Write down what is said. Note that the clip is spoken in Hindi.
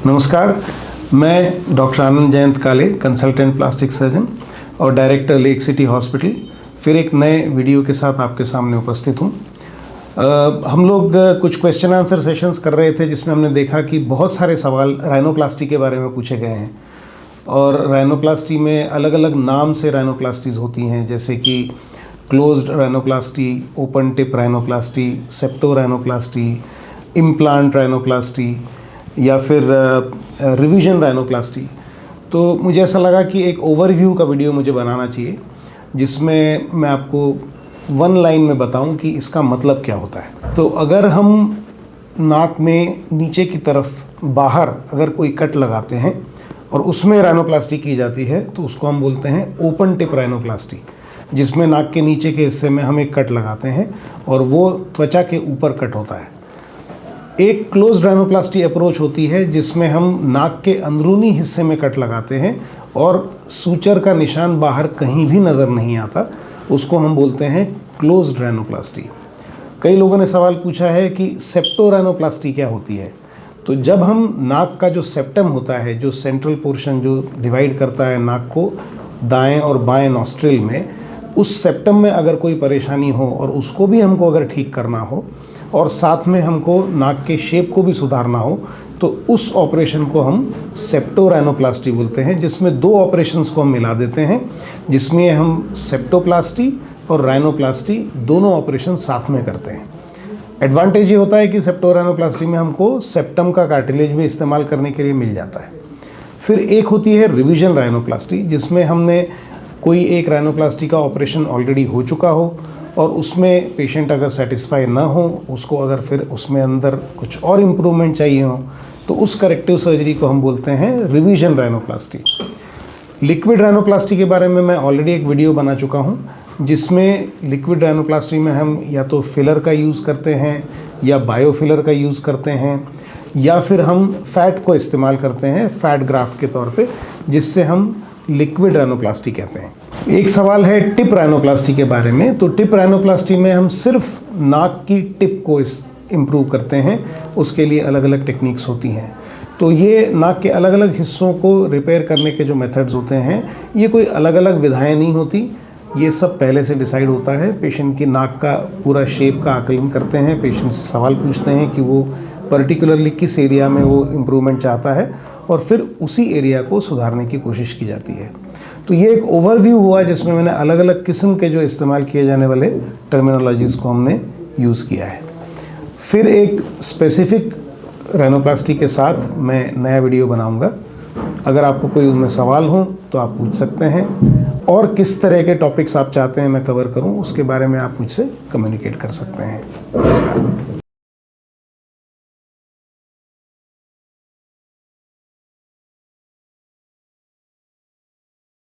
नमस्कार, मैं डॉक्टर आनंद जयंत काले, कंसल्टेंट प्लास्टिक सर्जन और डायरेक्टर लेक सिटी हॉस्पिटल, फिर एक नए वीडियो के साथ आपके सामने उपस्थित हूँ। हम लोग कुछ क्वेश्चन आंसर सेशंस कर रहे थे जिसमें हमने देखा कि बहुत सारे सवाल राइनोप्लास्टी के बारे में पूछे गए हैं और राइनोप्लास्टी में अलग अलग नाम से राइनोप्लास्टीज होती हैं, जैसे कि closed rhinoplasty, open tip rhinoplasty, septo rhinoplasty, implant rhinoplasty या फिर रिवीजन राइनोप्लास्टी। तो मुझे ऐसा लगा कि एक ओवरव्यू का वीडियो मुझे बनाना चाहिए जिसमें मैं आपको वन लाइन में बताऊं कि इसका मतलब क्या होता है। तो अगर हम नाक में नीचे की तरफ बाहर अगर कोई कट लगाते हैं और उसमें राइनोप्लास्टी की जाती है तो उसको हम बोलते हैं ओपन टिप राइनोप्लास्टी, जिसमें नाक के नीचे के हिस्से में हम एक कट लगाते हैं और वो त्वचा के ऊपर कट होता है। एक क्लोज्ड राइनोप्लास्टी अप्रोच होती है जिसमें हम नाक के अंदरूनी हिस्से में कट लगाते हैं और सूचर का निशान बाहर कहीं भी नज़र नहीं आता, उसको हम बोलते हैं क्लोज्ड राइनोप्लास्टी। कई लोगों ने सवाल पूछा है कि सेप्टो राइनोप्लास्टी क्या होती है। तो जब हम नाक का जो सेप्टम होता है, जो सेंट्रल पोर्शन जो डिवाइड करता है नाक को दाएं और बाएं नॉस्ट्रिल में, उस सेप्टम में अगर कोई परेशानी हो और उसको भी हमको अगर ठीक करना हो और साथ में हमको नाक के शेप को भी सुधारना हो तो उस ऑपरेशन को हम सेप्टो राइनोप्लास्टी बोलते हैं, जिसमें दो ऑपरेशंस को हम मिला देते हैं, जिसमें हम सेप्टोप्लास्टी और राइनोप्लास्टी दोनों ऑपरेशन साथ में करते हैं। एडवांटेज ये होता है कि सेप्टो राइनोप्लास्टी में हमको सेप्टम का कार्टिलेज में इस्तेमाल करने के लिए मिल जाता है। फिर एक होती है रिवीजन राइनोप्लास्टी, जिसमें हमने कोई एक राइनोप्लास्टी का ऑपरेशन ऑलरेडी हो चुका हो और उसमें पेशेंट अगर सेटिस्फाई ना हो, उसको अगर फिर उसमें अंदर कुछ और इम्प्रूवमेंट चाहिए हो, तो उस करेक्टिव सर्जरी को हम बोलते हैं रिवीजन राइनोप्लास्टी। लिक्विड राइनोप्लास्टी के बारे में मैं ऑलरेडी एक वीडियो बना चुका हूं, जिसमें लिक्विड राइनोप्लास्टी में हम या तो फिलर का यूज़ करते हैं या बायोफिलर का यूज़ करते हैं या फिर हम फैट को इस्तेमाल करते हैं फैट ग्राफ्ट के तौर पे, जिससे हम लिक्विड राइनोप्लास्टी कहते हैं। एक सवाल है टिप राइनोप्लास्टी के बारे में। तो टिप राइनोप्लास्टी में हम सिर्फ नाक की टिप को इम्प्रूव करते हैं, उसके लिए अलग अलग टेक्निक्स होती हैं। तो ये नाक के अलग अलग हिस्सों को रिपेयर करने के जो मेथड्स होते हैं, ये कोई अलग अलग विधाएं नहीं होती, ये सब पहले से डिसाइड होता है। पेशेंट की नाक का पूरा शेप का आकलन करते हैं, पेशेंट से सवाल पूछते हैं कि वो पर्टिकुलरली किस एरिया में वो इम्प्रूवमेंट चाहता है और फिर उसी एरिया को सुधारने की कोशिश की जाती है। तो ये एक ओवरव्यू हुआ जिसमें मैंने अलग अलग किस्म के जो इस्तेमाल किए जाने वाले टर्मिनोलॉजीज़ को हमने यूज़ किया है। फिर एक स्पेसिफिक राइनोप्लास्टी के साथ मैं नया वीडियो बनाऊंगा। अगर आपको कोई उनमें सवाल हो तो आप पूछ सकते हैं, और किस तरह के टॉपिक्स आप चाहते हैं मैं कवर करूं, उसके बारे में आप मुझसे कम्युनिकेट कर सकते हैं। नमस्कार।